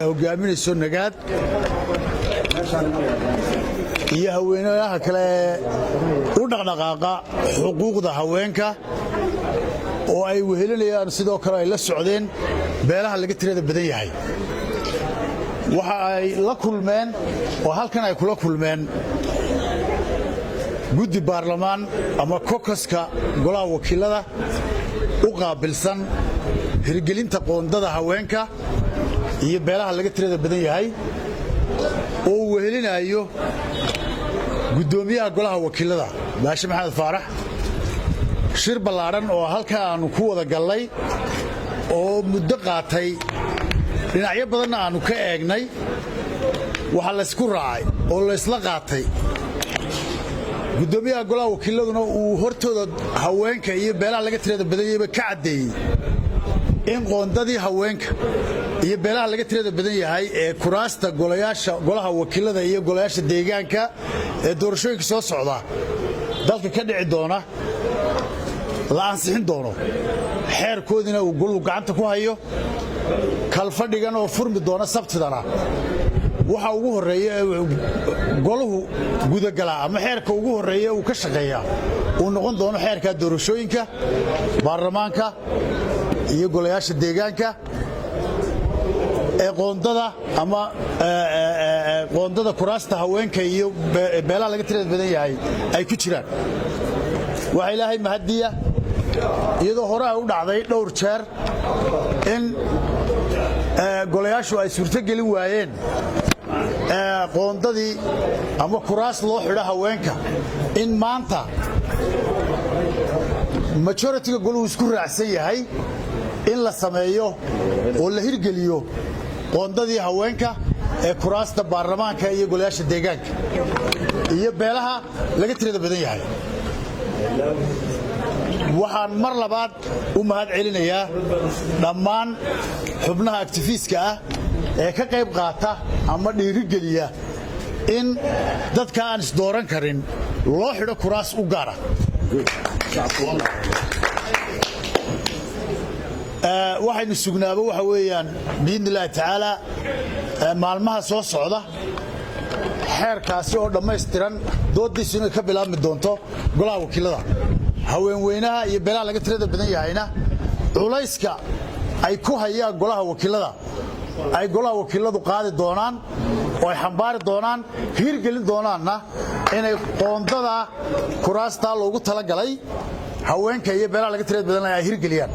hogaaminayso nagaad iyo haweenaha kale u dhaqdhaqaaqa xuquuqda haweenka oo ay wehelinayaan sidoo kale ay la socdeen beelaha laga tirada badan yahay waxa ay la kulmeen oo halkan ay kula kulmeen guddi baarlamaan ama kokaska golaha wakiilada u qaabilsan hirgelinta qoondada haweenka iyo beelaha laga tirada badan yahay oo wehelinayo gudoomiyaha golaha wakiilada Baashe Maxamed Faarax shir ballaaran oo halka aanu ku wada galnay oo muddo qaatay dhinacyo badan aanu ka eegnay waxa la isku raacay oo la isla qaatay gudoomiyaha golaha wakiiladuna uu hortooda haweenka iyo beelaha laga tirada badan yahay ka cadeeyay in qoondadii haweenka iyo beelaha laga tirada badan yahay ee kuraasta golaha wakiilada iyo golayaasha deegaanka ee doorashooyinka soo socda dalka ka dhici doona la ansixin doono xeerkoodina uu golu gacanta ku hayo kalfadhigan oo furmi doona sabtidana waxa ugu horeeya goluhu gudagala ama xeerka ugu horeeya uu ka shaqeeya uu noqon doono xeerka doorashooyinka baarlamaanka iyo golayaasha deegaanka ee qoondada ama qoondada kuraasta haweenka iyo beelaha laga tirada badan yahay ay ku jiraan waxa ilaahay mahadiya iyadoo hore ay u dhacday dhowr jeer in golayaashu ay suurto gelin waayeen qoondadii ama kuraas loo xidho haweenka in maanta majority-ga goluhu isku raacsan yahay in la sameeyo oo la hirgeliyo qoondadii haweenka ee kuraasta baarlamaanka iyo golayaasha deegaanka iyo beelaha laga tirada badan yahay waxaan mar labaad u mahad celinayaa dhammaan xubnaha activiska ah ee ka qayb qaata ama dhiirigeliya in dadka aan isdooran karin loo xidho kuraas u gaara waxaynu sugnaaba waxa weeyaan biidnillaahi tacaala maalmaha soo socda xeerkaasi oo dhammaystiran doodiisu inay ka bilaabmi doonto golaha wakiilada haweenweynaha iyo beelaha laga tirada badan yahayna culayska ay ku hayaan golaha wakiilada ay golaha wakiiladu qaadi doonaan oo ay xambaari doonaan hirgelin doonaanna inay qoondada kuraasta loogu talagalay haweenka iyo beelaha laga tirada badan ay hirgeliyaan